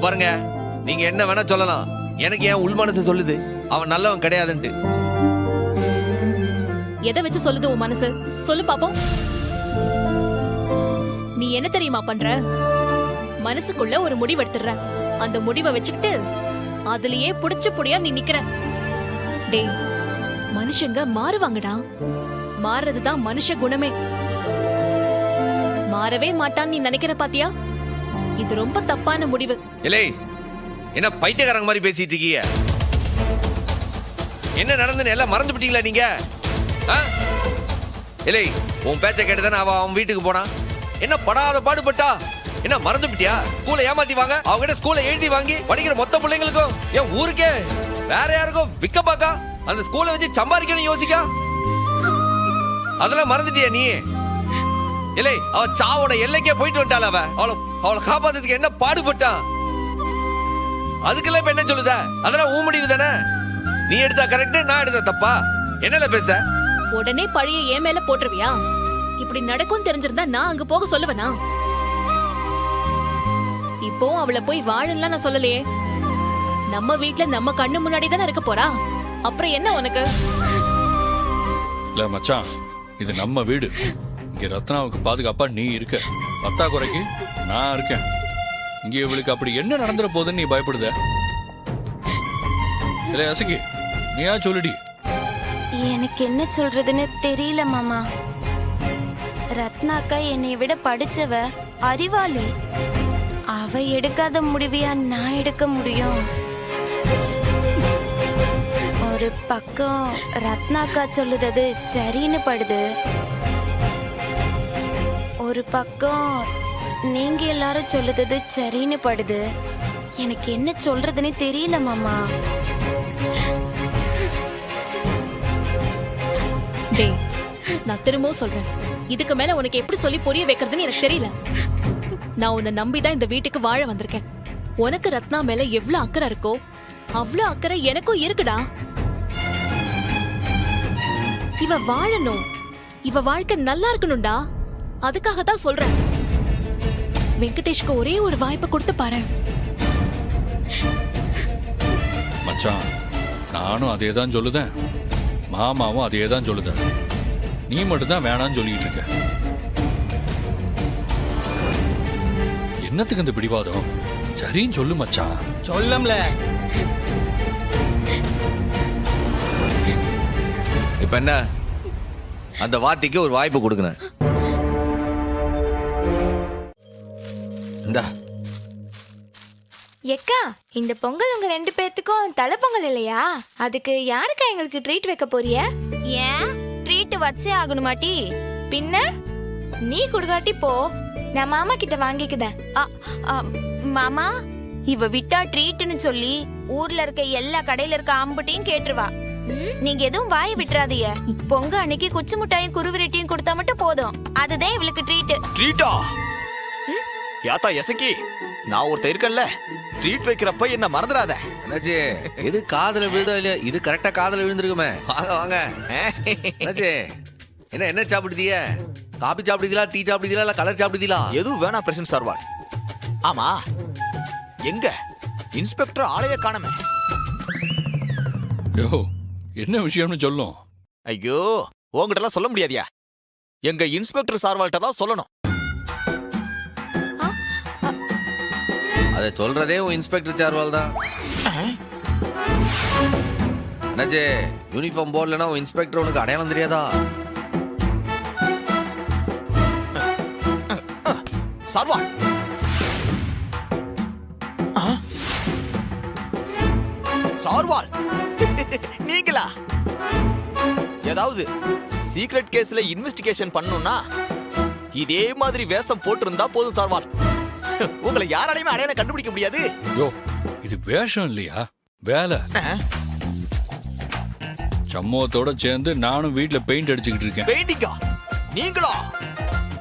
பாருங்க, நீங்க என்ன வேணா சொல்லலாம், எனக்கு என் உள் மனசு சொல்லுது அவன் நல்லவன் கிடையாதுன்ட்டு. எதை வச்சு சொல்லுது உன் மனசு? சொல்லு பாப்போம். நீ என்ன தெரியுமா பண்ற? மனசுக்குள்ள ஒரு முடிவு எடுத்துற. அந்த முடிவை வச்சுக்கிட்டு அதுலயே புடிச்சு புடியா நீ நிக்கிற. டேய், மனுஷங்க மாறுவாங்கடா. மாறுறதுதான் மனுஷ குணமே. மாறவே மாட்டான்னு நீ நினைக்கிற பாத்தியா? இது ரொம்ப தப்பான முடிவு. இல்லை, என்ன பைத்தியக்காரங்க மாதிரி பேசிட்டு இருக்கீங்க? என்ன நடந்துன்னு எல்லாம் மறந்து விட்டீங்களா நீங்க? இல்லை, உன் பேச்ச கேட்டுதானே அவன் வீட்டுக்கு போனா. என்ன படாத பாடுபட்டா? என்ன மறந்து விட்டியா? ஸ்கூலை ஏமாத்தி வாங்க, அவங்க ஸ்கூலை எழுதி வாங்கி படிக்கிற மொத்த பிள்ளைங்களுக்கும் என் ஊருக்கே வேற யாருக்கும் விக்க பாக்கா அந்த ஸ்கூலை வச்சு சம்பாதிக்கணும் யோசிக்கா. அதெல்லாம் மறந்துட்டியா நீ? இல்லை, அவ சாவோட எல்லைக்கே போயிட்டு வந்துட்டாள். அவளை காப்பாத்துறதுக்கு என்ன பாடுபட்டான்? அதுக்கெல்லாம் இப்ப என்ன சொல்லுத? அதெல்லாம் ஊ முடிவு தானே. நீ எடுத்தா கரெக்ட், நான் எடுத்தா தப்பா? என்னல பேச? உடனே பழைய ஏன் மேல போட்டுருவியா? இப்படி நடக்கும் தெரிஞ்சிருந்தா நான் அங்க போக சொல்லுவேனா? இப்போ அவளை போய் வாழலாம் நான் சொல்லலையே. நம்ம வீட்ல நம்ம கண்ணு முன்னாடி தானே இருக்க போறா. அப்புறம் என்ன உனக்கு? இல்ல மச்சான், இது நம்ம வீடு. இங்க ரத்னாவுக்கு பாதுகாப்பா நீ இருக்க, பத்தாக்குறைக்கு நான் இருக்கேன். இங்க இவளுக்கு அப்படி என்ன நடந்துற போதுன்னு நீ பயப்படுத? இல்ல அசகி, நீயா சொல்லுடி. எனக்கு என்ன சொல்றதுன்னு தெரியல மாமா. ரத்னாக்கா என்னை விட படிச்சவ, அறிவாளி. அவ எடுக்காத முடிவையா நான் எடுக்க முடியும்? ஒரு பக்கம் ரத்னாக்கா சொல்லுறது சரின்னு படுது, ஒரு பக்கம் நீங்க எல்லாரும் சொல்லுறது சரின்னு படுது. எனக்கு என்ன சொல்றதுன்னு தெரியல மாமா. டேய், நான் திரும்பவும் சொல்றேன், இதுக்கு மேல உனக்கு எப்படி சொல்லி புரிய வைக்கிறதுன்னு எனக்கு தெரியல. நான் உன்னை நம்பிதான் இந்த வீட்டுக்கு வாழ வந்திருக்கேன். உனக்கு ரத்னா மேல எவ்வளவு அக்கறை இருக்கோ அவ்வளவு அக்கறை எனக்கும் இருக்குடா. இவ வாழணும், இவ வாழ்க்கை நல்லா இருக்கணும்டா. அதுக்காக தான் சொல்றேன். வெங்கடேஷ்க்கு ஒரே ஒரு வாய்ப்பை கொடுத்து பாரு. மச்சான், நானும் அதே தான் சொல்லுதேன், மாமாவும் அதே தான் சொல்லுதேன். நீ மட்டும் தான் வேணான்னு சொல்லிட்டு இருக்க. என்னத்துக்கு இந்த பிடிவாதம்? சரின்னு சொல்லு மச்சான். சொல்லம்ல. இப்ப என்ன, அந்த வார்த்தைக்கு ஒரு வாய்ப்பு கொடுக்கணும். இந்தா. எக்கா, இந்த பொங்கல் உங்க ரெண்டு பேத்துக்கும் தலை பொங்கல் இல்லையா? அதுக்கு யாருக்கா எங்களுக்கு ட்ரீட் வைக்க போறிய? ஏன் ட்ரீட் வச்சே ஆகணுமாட்டி? பின்ன நீ குடுகாட்டி போ, நான் மாமா கிட்ட வாங்கிக்குதேன். மாமா, இவ விட்டா ட்ரீட்னு சொல்லி ஊர்ல இருக்க எல்லா கடையில இருக்க ஆம்புட்டையும் கேட்டுருவா. நீங்க எதுவும் வாய விட்டுறாதீங்க. பொங்க அன்னைக்கு குச்சி முட்டாயும் குருவிரட்டியும் கொடுத்தா மட்டும் போதும். அதுதான் இவளுக்கு ட்ரீட். ட்ரீட்டா? யாத்தா எசக்கி, நான் ஒருத்தர் இருக்கேன்ல, ட்ரீட் வைக்கிறப்ப என்ன மறந்துடாத. என்னாச்சு? எது காதுல விழுதோ இல்லையா? இது கரெக்டா காதுல விழுந்திருக்குமே. வாங்க வாங்க. என்னாச்சு? என்ன சாப்பிடுதீங்க? காபி சாப்பிடுதீங்களா, டீ சாப்பிடுதீங்களா, இல்ல கலர் சாப்பிடுதீங்களா? எதுவும் வேணா பிரசன்ட் சார்வாள். ஆமா, எங்க இன்ஸ்பெக்டர் ஆளைய காணமே? யோ, என்ன விஷயம்னு சொல்லும். ஐயோ, உங்ககிட்ட எல்லாம் சொல்ல முடியாதியா? எங்க இன்ஸ்பெக்டர் சார்வாள்கிட்ட தான் சொல்லணும். அதை சொல்றதே உன் இன்ஸ்பெக்டர் சார்வால் தான். என்னாச்சு? யூனிஃபார்ம் போடலன்னா உன் இன்ஸ்பெக்டர் உனக்கு அடையாளம் தெரியாதா? சார்வாள், சார்வாள், நீங்களா? ஏதாவது சீக்ரெட் கேஸ்ல இன்வெஸ்டிகேஷன் பண்ணணும்னா இதே மாதிரி வேஷம் போட்டிருந்தா போதும் சார்வாள். உங்களை யாராலையுமே அடையாளம் கண்டுபிடிக்க முடியாது. யோ, இது வேஷம் இல்லையா, வேலை. சம்பவத்தோட சேர்ந்து நானும் வீட்டுல பெயிண்ட் அடிச்சுக்கிட்டு இருக்கேன். பெயிண்டிங்கா? நீங்களா?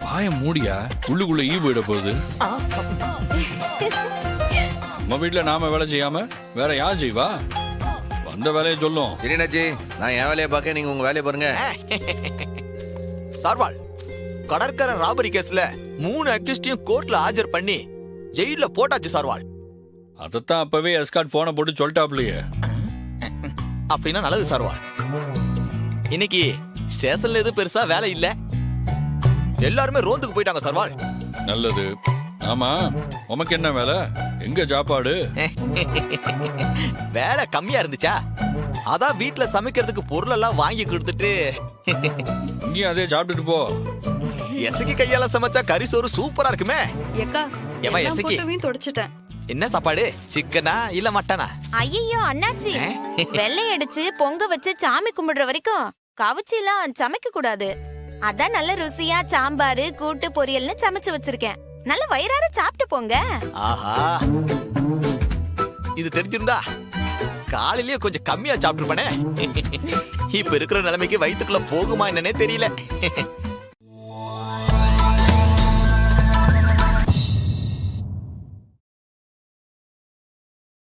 பாயம் மூடியா, உள்ளுக்குள்ள ஈ போயிட போகுது. நம்ம வீட்டுல நாம வேலை செய்யாம வேற யார் செய்வா? வந்த வேலையை சொல்லும். சரிண்ணாச்சி, நான் என் வேலையை பார்க்க, நீங்க உங்க வேலையை பாருங்க. சார்வாள், கடற்கரை ராபரி கேஸ்ல 3 அக்யூஸ்டையும் கோர்ட்ல ஆஜர் பண்ணி ஜெயில போட்டாச்சு சார்வாள். அதைத்தான் அப்பவே எஸ்கார்ட் போனை போட்டு சொல்லிட்டாப்லையே. அப்படின்னா நல்லது சர்வால். இன்னைக்கு ஸ்டேஷன்ல எதுவும் பெருசா வேலை இல்ல, எல்லாருமே ரோந்துக்கு போயிட்டாங்க சர்வால். நல்லது. ஆமா, உமக்கு என்ன வேலை? எங்க சாப்பாடு? வேலை கம்மியா இருந்துச்சா, அதான் வீட்டுல சமைக்கிறதுக்கு பொருள் எல்லாம் வாங்கி கொடுத்துட்டு நீ அதே சாப்பிட்டுட்டு போ. எசக்கி கையால சமைச்சா கறி சோறு சூப்பரா இருக்குமே. ஏக்கா ஏம்மா, எல்லா எசக்கி. போட்டோவையும் தொடச்சிட்டேன். என்ன சாப்பாடு? சிக்கனா இல்ல மட்டனா? ஐயோ அண்ணாச்சி, வெள்ளை அடிச்சு பொங்க வச்சு சாமி கும்பிடுற வரைக்கும் கவுச்சிலாம் சமைக்க கூடாது. அதான் நல்ல ருசியா சாம்பாரு கூட்டு பொரியல்னு சமைச்சு வச்சிருக்கேன். நல்ல வயிறார சாப்பிட்டு போங்க. ஆஹா, இது தெரிஞ்சிருந்தா காலையிலேயே கொஞ்சம் கம்மியா சாப்பிட்டுருப்பானே. இப்ப இருக்கிற நிலைமைக்கு வயிற்றுக்குள்ள போகுமா என்னன்னே தெரியல.